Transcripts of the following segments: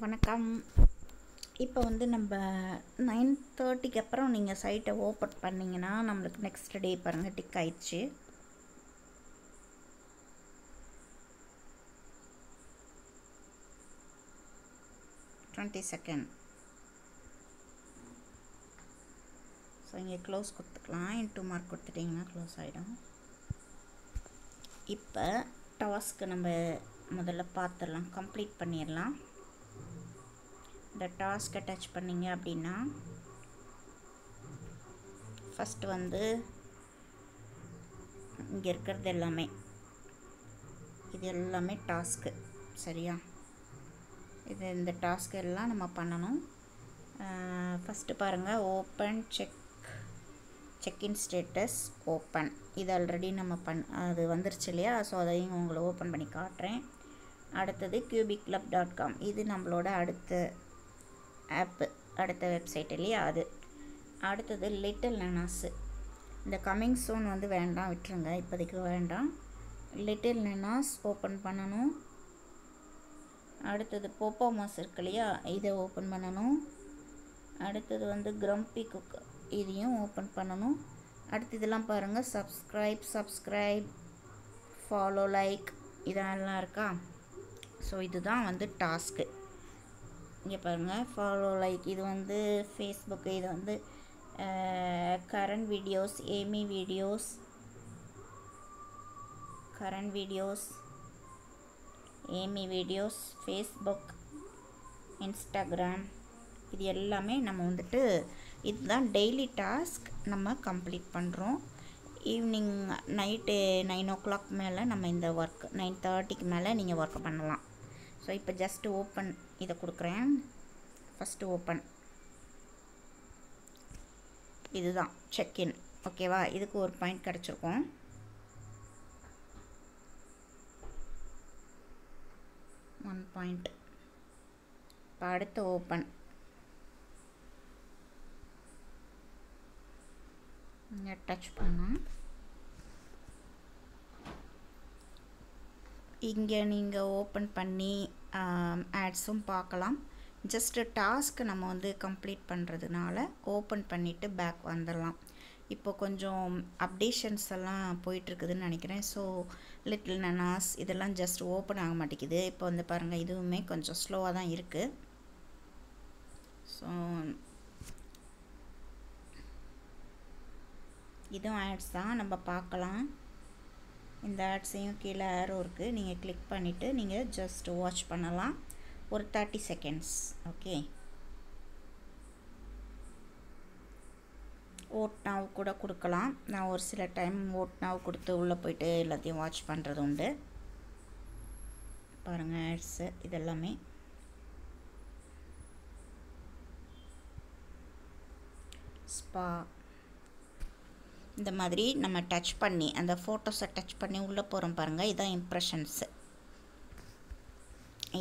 வணக்கம். இப்போ வந்து நம்ம 9:30க்கு அப்புறம் நீங்கள் சைட்டை ஓப்பன் பண்ணிங்கன்னா நம்மளுக்கு நெக்ஸ்ட் டே பாருங்கள் டிக் ஆயிடுச்சு. செகண்ட். ஸோ இங்கே க்ளோஸ் கொடுத்துக்கலாம். இன்டூ மார்க் கொடுத்துட்டிங்கன்னா க்ளோஸ் ஆகிடும். இப்போ டாஸ்க்கு நம்ம முதல்ல பார்த்துடலாம், கம்ப்ளீட் பண்ணிடலாம். இந்த டாஸ்க்கை டச் பண்ணிங்க அப்படின்னா ஃபஸ்ட்டு வந்து இங்கே இருக்கிறது எல்லாமே இது எல்லாமே டாஸ்க்கு, சரியா? இந்த டாஸ்க் எல்லாம் நம்ம பண்ணணும். ஃபஸ்ட்டு பாருங்கள், ஓப்பன் செக்இன் ஸ்டேட்டஸ் ஓப்பன். இது ஆல்ரெடி நம்ம அது வந்துருச்சு இல்லையா? ஸோ அதையும் உங்களை ஓப்பன் பண்ணி காட்டுறேன். அடுத்தது cubicclub.com. இது நம்மளோட அடுத்த ஆப்பு, அடுத்த வெப்சைட் இல்லையா? அது அடுத்தது லிட்டில் நனாஸு. இந்த கம்மிங் சூன் வந்து வேண்டாம், விட்டுருங்க, இப்போதைக்கு வேண்டாம். லிட்டில் நனாஸ் ஓப்பன் பண்ணணும். அடுத்தது போப்போமாஸ் இருக்கு இல்லையா? இதை ஓப்பன் பண்ணணும். அடுத்தது வந்து கிரம்பி குக், இதையும் ஓப்பன் பண்ணணும். அடுத்து இதெல்லாம் பாருங்கள், சப்ஸ்கிரைப் ஃபாலோ, லைக், இதெல்லாம் இருக்கா? ஸோ இதுதான் வந்து டாஸ்க்கு. இங்கே பாருங்கள், ஃபாலோ, லைக், இது வந்து ஃபேஸ்புக்கு, இது வந்து current videos, Amy videos, Facebook, Instagram, இது எல்லாமே நம்ம வந்துட்டு இதுதான் டெய்லி டாஸ்க் நம்ம கம்ப்ளீட் பண்ணுறோம். ஈவினிங் நைட்டு 9 o'clock மேலே நம்ம இந்த ஒர்க் 9:30க்கு மேலே நீங்கள் ஒர்க் பண்ணலாம். ஸோ இப்போ ஜஸ்ட்டு ஓப்பன் இதை கொடுக்குறேன். ஃபஸ்ட்டு ஓப்பன், இதுதான் செக்இன், ஓகேவா? இதுக்கு ஒரு பாயிண்ட் கிடச்சிருக்கும். One point. இப்போ அடுத்து ஓப்பன், இங்கே டச் பண்ணால் இங்கே நீங்கள் ஓப்பன் பண்ணி ஆட்ஸும் பார்க்கலாம். ஜஸ்ட்டு டாஸ்க்கு நம்ம வந்து கம்ப்ளீட் பண்ணுறதுனால ஓப்பன் பண்ணிவிட்டு பேக் வந்துடலாம். இப்போ கொஞ்சம் அப்டேஷன்ஸ் எல்லாம் போயிட்டுருக்குதுன்னு நினைக்கிறேன். ஸோ லிட்டில் நனாஸ் இதெல்லாம் ஜஸ்ட் ஓப்பன் ஆக மாட்டேங்குது. இப்போ வந்து பாருங்கள், இதுவுமே கொஞ்சம் ஸ்லோவாக தான் இருக்குது. ஸோ இதுவும் ஆட்ஸ் தான், நம்ம பார்க்கலாம். இந்த ஆட்ஸையும் கீழே ஆரோ இருக்குது, நீங்கள் கிளிக் பண்ணிவிட்டு நீங்கள் ஜஸ்ட் வாட்ச் பண்ணலாம் ஒரு 30 செகண்ட்ஸ். ஓகே, ஓட் நாவ் கூட கொடுக்கலாம். நான் ஒரு சில டைம் ஓட் நாவ் கொடுத்து உள்ளே போயிட்டு எல்லாத்தையும் வாட்ச் பண்ணுறது உண்டு. பாருங்கள் ஆட்ஸு இதெல்லாமே. ஸ்பா, இந்த மாதிரி நம்ம டச் பண்ணி அந்த ஃபோட்டோஸை டச் பண்ணி உள்ளே போகிறோம் பாருங்கள், இதுதான் இம்ப்ரெஷன்ஸு.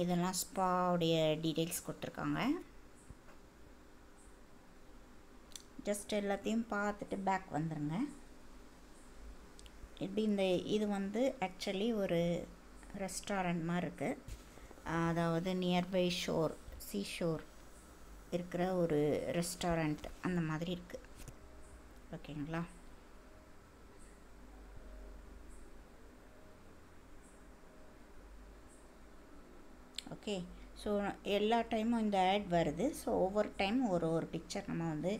இதெல்லாம் ஸ்பாவுடைய டீட்டெயில்ஸ் கொடுத்துருக்காங்க. ஜஸ்ட் எல்லாத்தையும் பார்த்துட்டு பேக் வந்துடுங்க. இப்படி இது வந்து ஆக்சுவலி ஒரு ரெஸ்டாரண்ட் மாதிரி இருக்குது. அதாவது நியர்பை சீஷோர் இருக்கிற ஒரு ரெஸ்டாரண்ட் அந்த மாதிரி இருக்குது. ஓகேங்களா? ஓகே, ஸோ எல்லா டைமும் இந்த ஆட் வருது. ஸோ ஒவ்வொரு டைம் ஒரு பிக்சர் நம்ம வந்து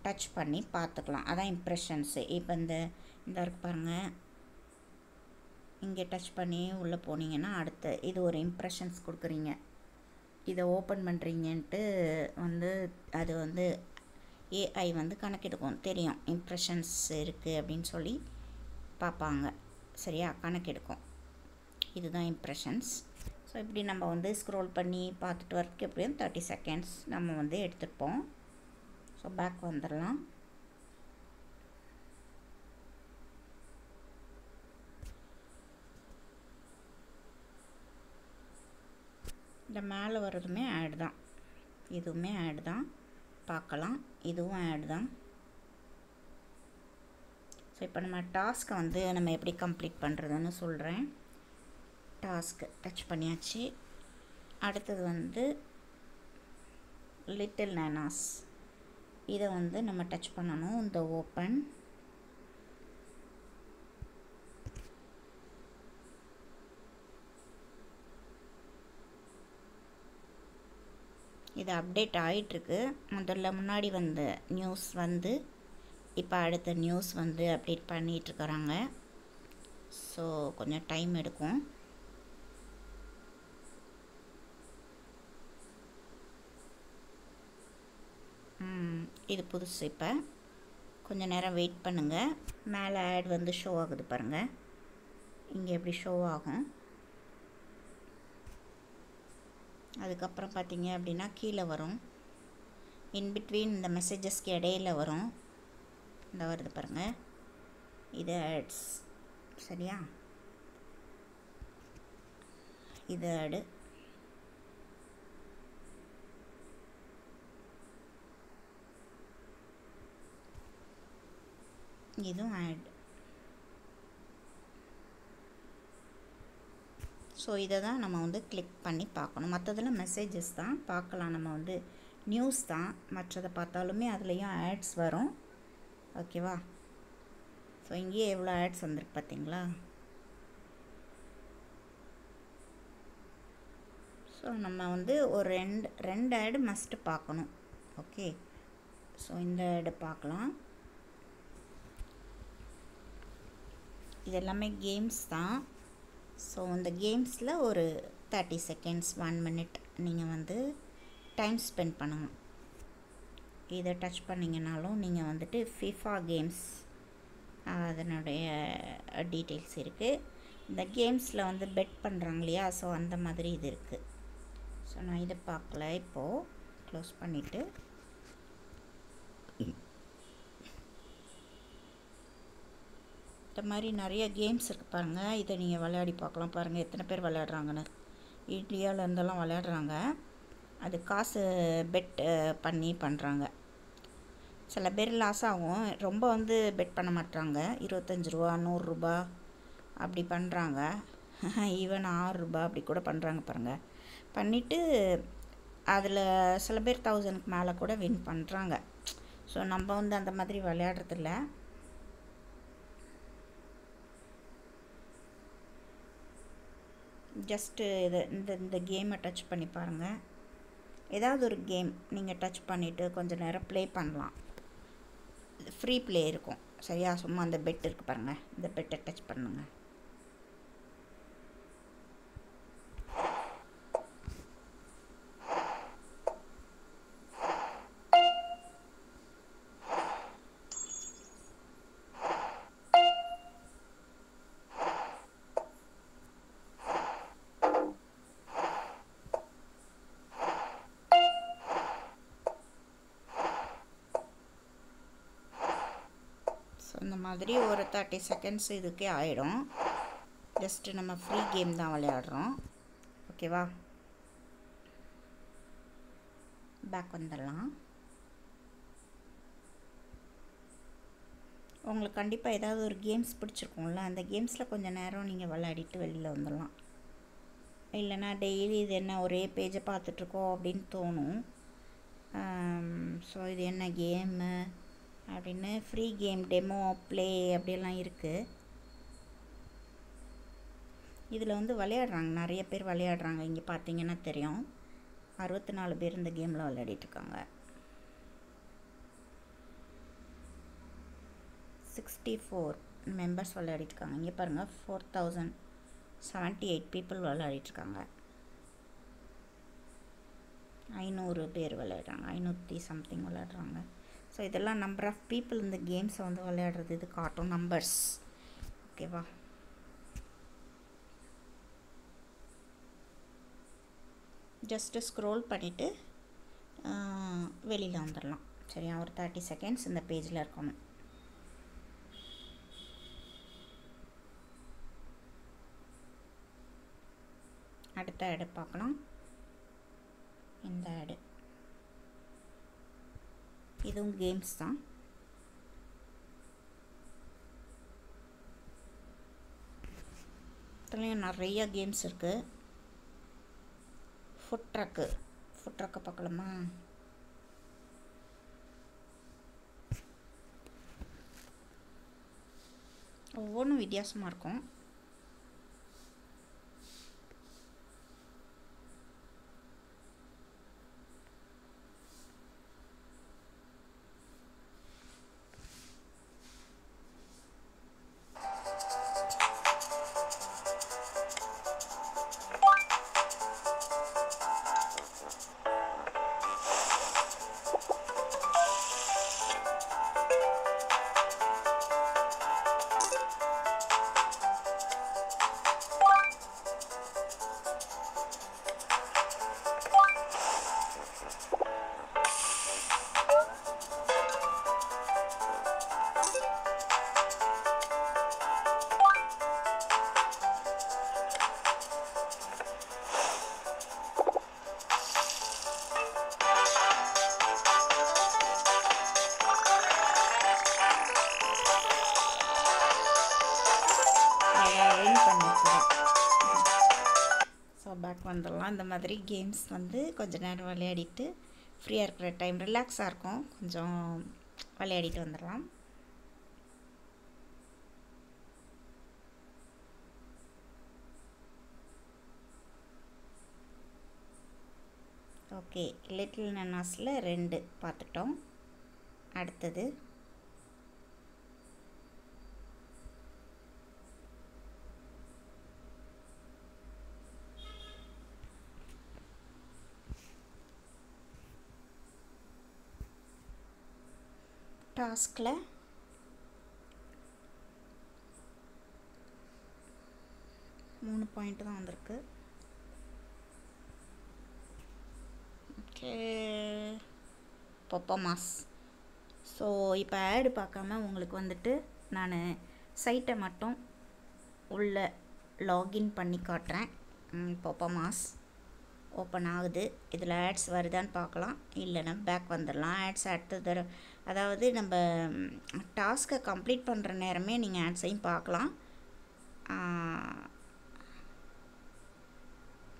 டச் பண்ணி பார்த்துக்கலாம். அதான் இம்ப்ரெஷன்ஸு. இப்போ இந்த இருக்கு பாருங்கள், இங்கே டச் பண்ணி உள்ளே போனீங்கன்னா அடுத்து இது ஒரு இம்ப்ரெஷன்ஸ் கொடுக்குறீங்க. இதை ஓப்பன் பண்ணுறீங்கன்ட்டு வந்து அது வந்து ஏஐ வந்து கணக்கெடுக்கும், தெரியும் இம்ப்ரெஷன்ஸ் இருக்குது அப்படின்னு சொல்லி பார்ப்பாங்க, சரியா? கணக்கெடுக்கும். இதுதான் இம்ப்ரெஷன்ஸ். ஸோ இப்படி நம்ம வந்து ஸ்க்ரோல் பண்ணி பார்த்துட்டு வரதுக்கு எப்படியும் 30 செகண்ட்ஸ் நம்ம வந்து எடுத்துப்போம். ஸோ பேக் வந்துடலாம். இந்த மேலே வர்றதுமே ஆட் தான், இதுவுமே ஆட் தான், பார்க்கலாம். இதுவும் ஆட் தான். ஸோ இப்போ நம்ம டாஸ்க்கை வந்து நம்ம எப்படி கம்ப்ளீட் பண்ணுறதுன்னு சொல்கிறேன். டாஸ்க்கு டச் பண்ணியாச்சு. அடுத்தது வந்து லிட்டில் நானாஸ். இதை வந்து நம்ம டச் பண்ணணும். இந்த ஓப்பன். இது அப்டேட் ஆகிட்டுருக்கு. முதல்ல முன்னாடி வந்த நியூஸ் வந்து இப்போ அடுத்த நியூஸ் வந்து அப்டேட் பண்ணிகிட்ருக்குறாங்க. ஸோ கொஞ்சம் டைம் எடுக்கும். இது புதுசு. இப்போ கொஞ்சம் நேரம் வெயிட் பண்ணுங்கள். மேலே ஆட் வந்து ஷோ ஆகுது பாருங்கள். இங்கே எப்படி ஷோ ஆகும். அதுக்கப்புறம் பார்த்தீங்க அப்படின்னா கீழே வரும். இன்பிட்வீன் இந்த மெசேஜஸ்க்கு இடையில வரும். இந்த வருது பாருங்கள். இது ஆட்ஸ். சரியா? இது ஆடு. இதுவும் ஆட். ஸோ இதை தான் நம்ம வந்து கிளிக் பண்ணி பார்க்கணும். மற்றதெல்லாம் மெசேஜஸ் தான் பார்க்கலாம். நம்ம வந்து நியூஸ் தான். மற்றதை பார்த்தாலுமே அதுலேயும் ஆட்ஸ் வரும். ஓகேவா? ஸோ இங்கேயே எவ்வளோ ஆட்ஸ் வந்துருக்கு பார்த்தீங்களா? ஸோ நம்ம வந்து ஒரு ரெண்டு ஆடு மஸ்ட்டு பார்க்கணும். ஓகே. ஸோ இந்த ஆடு பார்க்கலாம். இது எல்லாமே கேம்ஸ் தான். ஸோ இந்த கேம்ஸில் ஒரு 30 செகண்ட்ஸ் 1 மினிட் நீங்கள் வந்து டைம் ஸ்பெண்ட் பண்ணணும். இதை டச் பண்ணிங்கனாலும் நீங்கள் வந்துட்டு ஃபிஃபா கேம்ஸ் அதனுடைய டீட்டெயில்ஸ் இருக்குது. இந்த கேம்ஸில் வந்து பெட் பண்ணுறாங்க இல்லையா? ஸோ அந்த மாதிரி இது இருக்குது. ஸோ நான் இதை பார்க்கல. இப்போது க்ளோஸ் பண்ணிவிட்டு இந்த மாதிரி நிறைய கேம்ஸ் இருக்குது பாருங்கள். இதை நீங்கள் விளையாடி பார்க்கலாம். பாருங்கள் எத்தனை பேர் விளையாடுறாங்கன்னு. இந்தியாவிலேருந்தெல்லாம் விளையாடுறாங்க. அது காசு பெட் பண்ணி பண்ணுறாங்க. சில பேர் லாஸ் ஆகும். ரொம்ப வந்து பெட் பண்ண மாட்டாங்க. 25 ரூபா 100 ரூபா அப்படி பண்ணுறாங்க. ஈவன் 6 ரூபா அப்படி கூட பண்ணுறாங்க பாருங்கள். பண்ணிவிட்டு அதில் சில பேர் 1000க்கு மேலே கூட வின் பண்ணுறாங்க. ஸோ நம்ம வந்து அந்த மாதிரி விளையாடுறதில்ல. ஜஸ்ட்டு இந்த கேமை டச் பண்ணி பாருங்கள். ஏதாவது ஒரு கேம் நீங்கள் டச் பண்ணிவிட்டு கொஞ்சம் நேரம் ப்ளே பண்ணலாம். ஃப்ரீ ப்ளே இருக்கும். சரியா? சும்மா அந்த பெட் இருக்குது பாருங்கள். இந்த பெட்டை டச் பண்ணுங்கள். ஸோ இந்த மாதிரி ஒரு 30 செகண்ட்ஸ் இதுக்கே ஆகிடும். ஜஸ்ட்டு நம்ம ஃப்ரீ கேம் தான் விளையாடுறோம். ஓகேவா? பேக் வந்துடலாம். உங்களுக்கு கண்டிப்பாக ஏதாவது ஒரு கேம்ஸ் பிடிச்சிருக்கும்ல, அந்த கேம்ஸில் கொஞ்சம் நேரம் நீங்கள் விளையாடிட்டு வெளியில் வந்துடலாம். இல்லைனா டெய்லி இது என்ன ஒரே பேஜை பார்த்துட்ருக்கோம் அப்படின்னு தோணும். ஸோ இது என்ன கேமு அப்படின்னு ஃப்ரீ கேம் டெமோ ப்ளே அப்படியெல்லாம் இருக்குது. இதில் வந்து விளையாடுறாங்க. நிறைய பேர் விளையாடுறாங்க. இங்கே பார்த்தீங்கன்னா தெரியும். 64 பேர் இந்த கேமில் விளையாடிட்டுருக்காங்க. 64 மெம்பர்ஸ் விளையாடிட்டுருக்காங்க. இங்கே பாருங்கள் 4078 பீப்புள் விளையாடிட்டுருக்காங்க. 500 பேர் விளையாடுறாங்க. 500 சம்திங் விளையாடுறாங்க. ஸோ இதெல்லாம் நம்பர் ஆஃப் பீப்புள் இந்த கேம்ஸை வந்து விளையாடுறது இது காட்டும் நம்பர்ஸ். ஓகேவா? ஜஸ்ட்டு ஸ்க்ரோல் பண்ணிவிட்டு வெளியில் வந்துடலாம். சரியா? ஒரு 30 செகண்ட்ஸ் இந்த பேஜில் இருக்கணும். அடுத்த ஆடு பார்க்கலாம். இந்த ஆடு இதுவும் கேம்ஸ் தான். இதுலேயும் நிறைய கேம்ஸ் இருக்குது. ஃபுட் ட்ரக்கை பார்க்கலாமா? ஒவ்வொன்றும் வித்தியாசமாக இருக்கும். வின் பண்ணிக்கலாம். ஸோ பேக் வந்துடலாம். இந்த மாதிரி கேம்ஸ் வந்து கொஞ்ச நேரம் விளையாடிட்டு ஃப்ரீயாக இருக்கிற டைம் ரிலாக்ஸாக இருக்கும், கொஞ்சம் விளையாடிட்டு வந்துடலாம். ஓகே, லிட்டில் நன்னாஸில் 2 பார்த்துட்டோம். அடுத்தது டாஸ்கில் மூணு பாயிண்ட் தான் வந்திருக்கு. ஓகே, பொப்பமாஸ். ஸோ இப்போ ஆடு பார்க்காம உங்களுக்கு வந்துட்டு நான் சைட்டை மட்டும் உள்ள லாகின் பண்ணி காட்டுறேன். பொப்பமாஸ் ஓப்பன் ஆகுது. இதில் ஆட்ஸ் வருதான்னு பார்க்கலாம், இல்லைன்னா பேக் வந்துடலாம். ஆட்ஸ் அடுத்த அதாவது நம்ம டாஸ்க்கை கம்ப்ளீட் பண்ணுற நேரமே நீங்கள் ஆட்ஸையும் பார்க்கலாம்.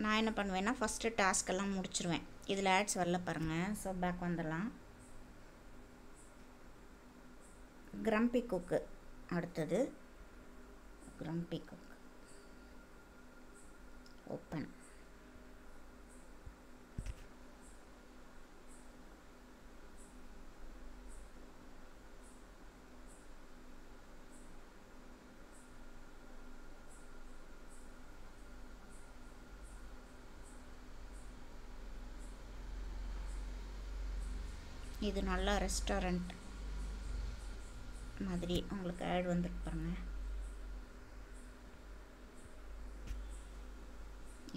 நான் என்ன பண்ணுவேன்னா ஃபஸ்ட்டு டாஸ்க்கெல்லாம் முடிச்சிருவேன். இதில் ஆட்ஸ் வரல பாருங்கள். ஸோ பேக் வந்துடலாம். கிரம்பி குக்கு அடுத்தது. கிரம்பி குக் ஓப்பன். இது நல்லா ரெஸ்டாரண்ட் மாதிரி உங்களுக்கு ஆட் வந்துட்டு பாருங்க.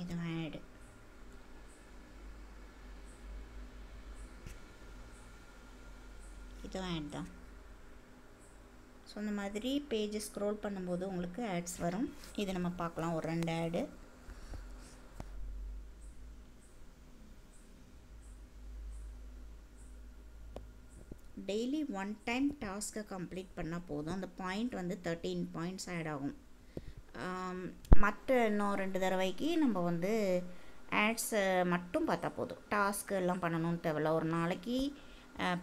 இது ஆட். இதுவும் ஆட் தான். ஸோ இந்த மாதிரி பேஜ் ஸ்க்ரோல் பண்ணும்போது உங்களுக்கு ஆட்ஸ் வரும். இது நம்ம பார்க்கலாம். ஒரு 2 ஆடு. டெய்லி 1 டைம் டாஸ்க்கை கம்ப்ளீட் பண்ணால் போதும். அந்த பாயிண்ட் வந்து 13 பாயிண்ட்ஸ் ஆட் ஆகும். மற்ற இன்னும் 2 தடவைக்கு நம்ம வந்து ஆட்ஸை மட்டும் பார்த்தா போதும். டாஸ்க்கு எல்லாம் பண்ணணும்னு தேவையில்ல. ஒரு நாளைக்கு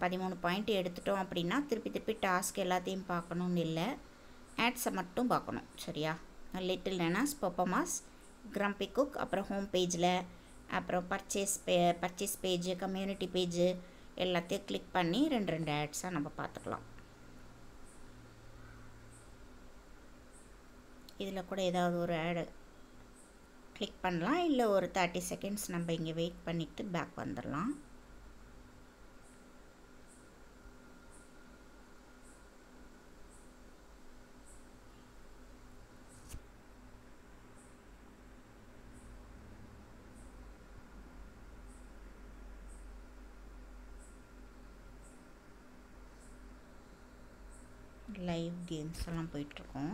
13 பாயிண்ட் எடுத்துட்டோம் அப்படின்னா திருப்பி டாஸ்க் எல்லாத்தையும் பார்க்கணுன்னு இல்லை, ஆட்ஸை மட்டும் பார்க்கணும். சரியா? லிட்டில் நன்னாஸ், பொப்பமாஸ், கிரம்பி குக், அப்புறம் ஹோம் பேஜில், அப்புறம் பர்ச்சேஸ் பேஜ், கம்யூனிட்டி பேஜ் எல்லாத்தையும் கிளிக் பண்ணி 2 ஆட்ஸாக நம்ம பார்த்துக்கலாம். இதில் கூட ஏதாவது ஒரு ஆடு கிளிக் பண்ணலாம், இல்லை ஒரு 30 செகண்ட்ஸ் நம்ம இங்கே வெயிட் பண்ணிவிட்டு பேக் வந்துடலாம். லைவ் கேம்ஸ் எல்லாம் போயிட்டுருக்கோம்.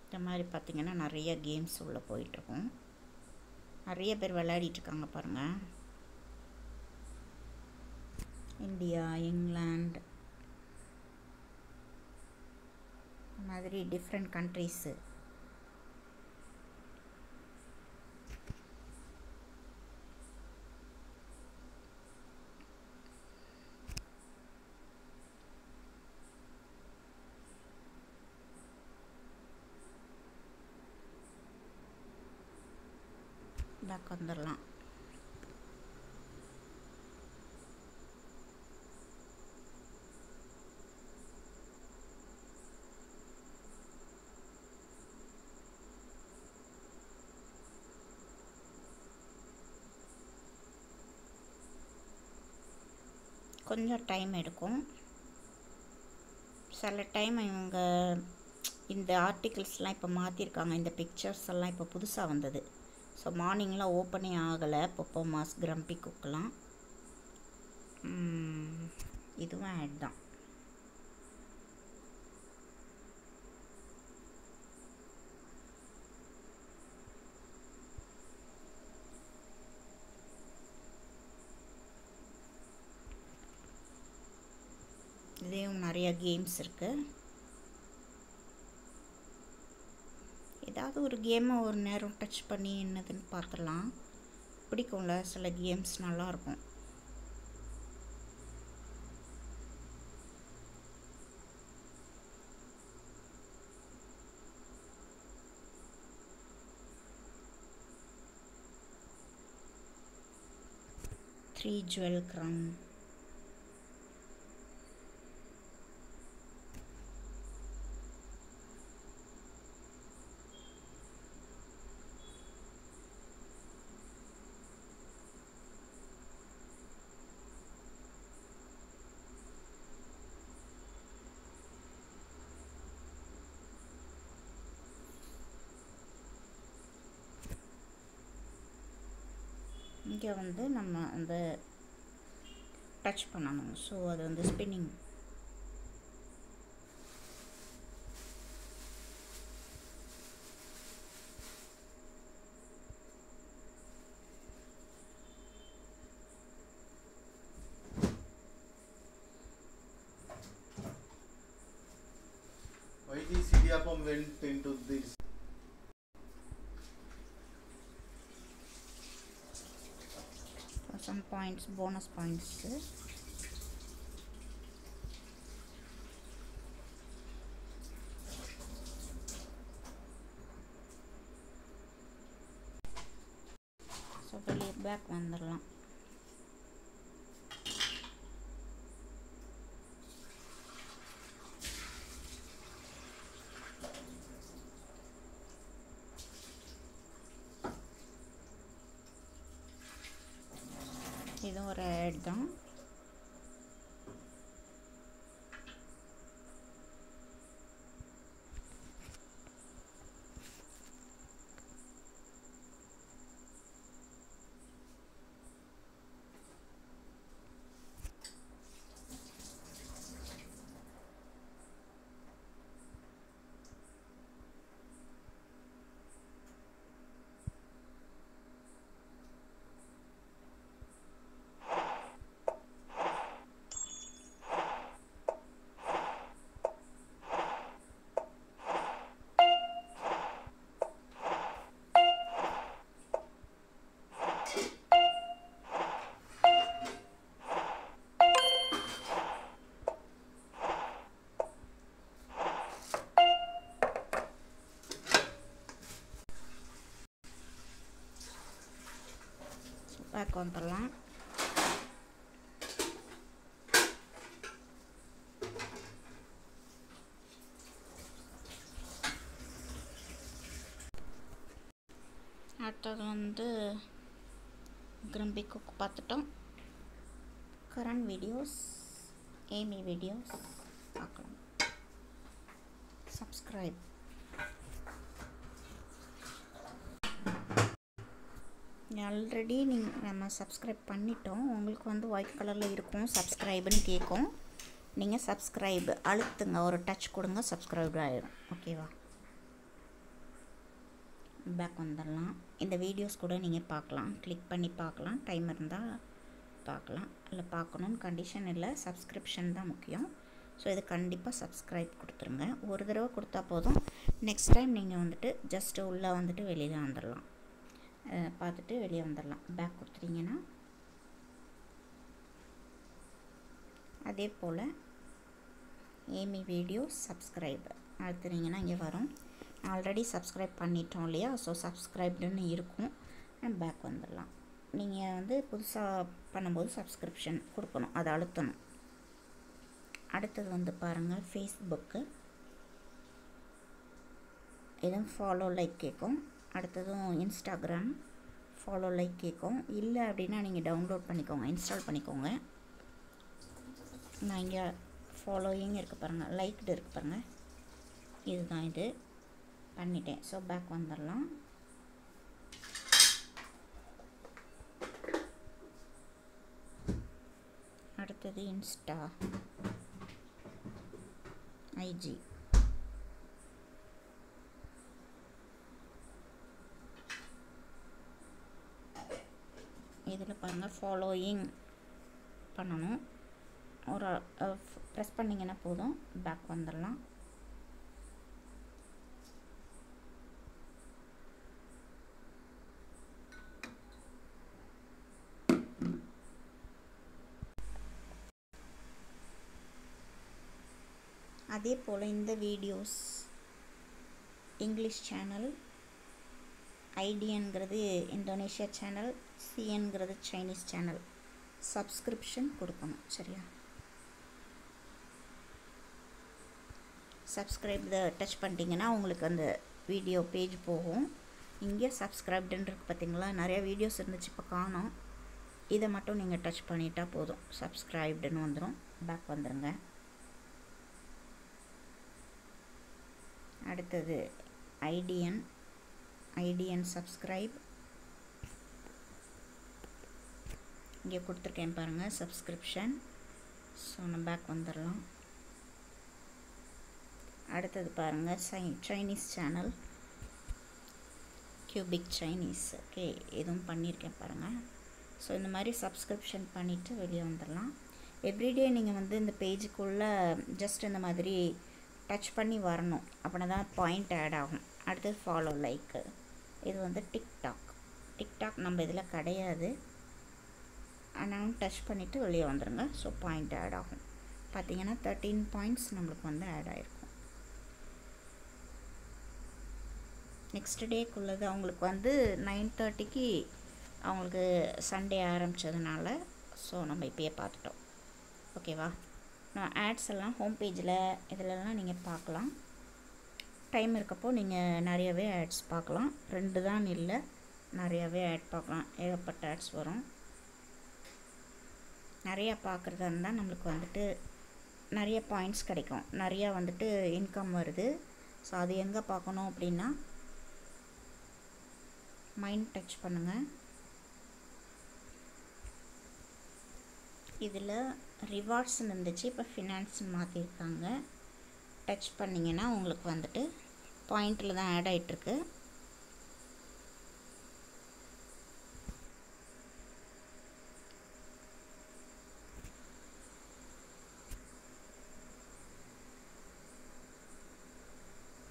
இந்த மாதிரி பார்த்திங்கன்னா நிறைய கேம்ஸ் உள்ளே போயிட்டுருக்கோம். நிறைய பேர் விளையாடிட்டுருக்காங்க பாருங்கள். இந்தியா, இங்கிலாந்து, இந்த மாதிரி டிஃப்ரெண்ட் கண்ட்ரீஸு. பேக் வந்துடலாம். கொஞ்சம் டைம் எடுக்கும். சில டைம் இவங்க இந்த ஆர்டிகிள்ஸ்லாம் இப்போ மாற்றிருக்காங்க. இந்த பிக்சர்ஸ் எல்லாம் இப்போ புதுசாக வந்தது. ஸோ மார்னிங்லாம் ஓப்பனே ஆகலை. பொப்போமாஸ், கிரம்பி குக்கெலாம். இதுவும் ஆட் தான். இதுலேயும் நிறைய கேம்ஸ் இருக்குது. ஏதாவது ஒரு கேமை ஒரு நேரம் டச் பண்ணி என்னதுன்னு பார்த்துடலாம். பிடிக்கும்ல சில கேம்ஸ், நல்லாயிருக்கும். Three jewel crown. இங்கே வந்து நம்ம அந்த டச் பண்ணணும். ஸோ அது வந்து spinning. Why the Idiyappam went into this? Some points, bonus points. So வெளியே பேக் வந்துடலாம். இது ஒரு ஆட் தான். பேக் வந்துடலாம். அடுத்தது வந்து கிரம்பி குக் பார்த்துட்டோம். கரண்ட் வீடியோஸ், ஏமி வீடியோஸ் பார்க்கலாம். சப்ஸ்கிரைப். ஆல்ரெடி நம்ம சப்ஸ்கிரைப் பண்ணிட்டோம். உங்களுக்கு வந்து ஒயிட் கலரில் இருக்கும், சப்ஸ்கிரைப்னு கேட்கும். நீங்கள் சப்ஸ்கிரைப் அழுத்துங்க, ஒரு டச் கொடுங்க, சப்ஸ்கிரைப் ஆகிடும். ஓகேவா? பேக் வந்துடலாம். இந்த வீடியோஸ் கூட நீங்கள் பார்க்கலாம், கிளிக் பண்ணி பார்க்கலாம். டைம் இருந்தால் பார்க்கலாம். இல்லை பார்க்கணுன்னு கண்டிஷன் இல்லை, சப்ஸ்கிரிப்ஷன் தான் முக்கியம். ஸோ இது கண்டிப்பாக சப்ஸ்கிரைப் கொடுத்துருங்க. ஒரு தடவை கொடுத்தா போதும். நெக்ஸ்ட் டைம் நீங்கள் வந்துட்டு ஜஸ்ட்டு உள்ளே வந்துட்டு வெளியில் வந்துடலாம், பார்த்துட்டு வெளியே வந்துடலாம். பேக் கொடுத்துட்டிங்கன்னா அதே போல் ஏமி வீடியோஸ் சப்ஸ்கிரைப் அழுத்துனீங்கன்னா இங்கே வரும். ஆல்ரெடி சப்ஸ்கிரைப் பண்ணிட்டோம் இல்லையா? ஸோ சப்ஸ்கிரைப்டுன்னு இருக்கும். பேக் வந்துடலாம். நீங்கள் வந்து புதுசாக பண்ணும்போது சப்ஸ்கிரிப்ஷன் கொடுக்கணும், அதை அழுத்தணும். அடுத்தது வந்து பாருங்கள், ஃபேஸ்புக்கு இதுவும் ஃபாலோ லைக் கேட்கும். அடுத்ததும் இன்ஸ்டாகிராம் ஃபாலோ லைக் கேட்கும். இல்லை அப்படின்னா நீங்கள் டவுன்லோட் பண்ணிக்கோங்க, இன்ஸ்டால் பண்ணிக்கோங்க. நான் இங்கே ஃபாலோயிங் இருக்குது பாருங்கள், லைக்டு இருக்குது பாருங்கள், இதுதான் இது பண்ணிட்டேன். ஸோ பேக் வந்துடலாம். அடுத்தது இன்ஸ்டா, ஐஜி, இதில் பாருங்கள் ஃபாலோயிங் பண்ணணும். ஒரு ப்ரெஸ் பண்ணிங்கன்னா போதும், பேக் வந்துடலாம். அதே போல் இந்த வீடியோஸ் இங்கிலீஷ் சேனல், ஐடியன்கிறது இந்தோனேஷியா சேனல், சிஎன்கிறது சைனீஸ் சேனல் சப்ஸ்கிரிப்ஷன் கொடுக்கணும். சரியா? சப்ஸ்கிரைப் டச் பண்ணிட்டீங்கன்னா உங்களுக்கு அந்த வீடியோ பேஜ் போகும். இங்கே சப்ஸ்கிரைப்டுன்னு இருக்குது பார்த்தீங்களா, நிறைய வீடியோஸ் இருந்துச்சு, இப்போ காணோம். இதை மட்டும் நீங்கள் டச் பண்ணிட்டா போதும், சப்ஸ்கிரைப்டுன்னு வந்துடும். பேக் வந்துடுங்க. அடுத்தது ஐடியன் சப்ஸ்கிரைப், இங்கே கொடுத்துருக்கேன் பாருங்கள் சப்ஸ்கிரிப்ஷன். ஸோ நம்ம பேக் வந்துடலாம். அடுத்தது பாருங்கள் Chinese channel, cubic Chinese. Okay, இதுவும் பண்ணியிருக்கேன் பாருங்கள். ஸோ இந்த மாதிரி சப்ஸ்கிரிப்ஷன் பண்ணிவிட்டு வெளியே வந்துடலாம். எவ்ரிடே நீங்கள் வந்து இந்த பேஜுக்குள்ளே ஜஸ்ட் இந்த மாதிரி டச் பண்ணி வரணும், அப்படின்னா தான் பாயிண்ட் ஆட் ஆகும். அடுத்தது ஃபாலோ லைக்கு, இது வந்து டிக்டாக் நம்ம இதில் கிடையாது, ஆனாலும் டச் பண்ணிவிட்டு வெளியே வந்துடுங்க. ஸோ பாயிண்ட் ஆட் ஆகும். பார்த்தீங்கன்னா 13 பாயிண்ட்ஸ் நம்மளுக்கு வந்து ஆட் ஆகிருக்கும். நெக்ஸ்ட் டேக்குள்ளது அவங்களுக்கு வந்து 9:30க்கு அவங்களுக்கு சண்டே ஆரம்பித்ததுனால ஸோ நம்ம இப்போயே பார்த்துட்டோம். ஓகேவா? நான் ஆட்ஸ் எல்லாம் ஹோம் பேஜில் இதிலெல்லாம் நீங்கள் பார்க்கலாம். டைம் இருக்கப்போ நீங்கள் நிறையவே ஆட்ஸ் பார்க்கலாம். 2 தான் இல்லை, நிறையாவே ஆட் பார்க்கலாம். ஏகப்பட்ட ஆட்ஸ் வரும். நிறையா பார்க்குறதா இருந்தால் நம்மளுக்கு வந்துட்டு நிறைய பாயிண்ட்ஸ் கிடைக்கும், நிறையா வந்துட்டு இன்கம் வருது. ஸோ அது எங்கே பார்க்கணும் அப்படின்னா மைண்ட் டச் பண்ணுங்கள். இதில் ரிவார்ட்ஸ்ன்னு இருந்துச்சு, இப்போ ஃபினான்ஸ்ன்னு மாற்றிருக்காங்க. டச் பண்ணிங்கன்னா உங்களுக்கு வந்துட்டு பாயிண்டில் தான் ஆட் ஆகிட்டுருக்கு.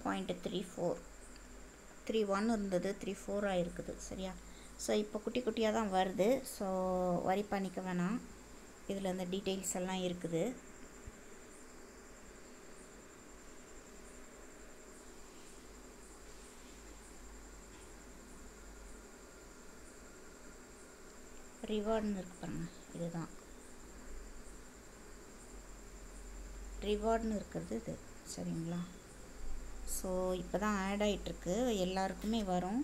பாயிண்ட் 3.1 இருந்தது, 3.4 ஆகிருக்குது. சரியா? ஸோ இப்போ குட்டி குட்டியாக தான் வருது. ஸோ வரி பண்ணிக்க வேணாம், இதில் இந்த டீட்டெயில்ஸ் எல்லாம் இருக்குது. ரிவார்டுன்னு இருக்கு பாருங்க, இதுதான் ரிவார்டுன்னு இருக்கிறது இது. சரிங்களா? ஸோ இப்போ தான் ஆட் ஆகிட்டுருக்கு, எல்லாருக்குமே வரும்.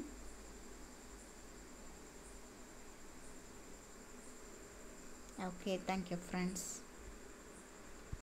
Okay, thank you friends.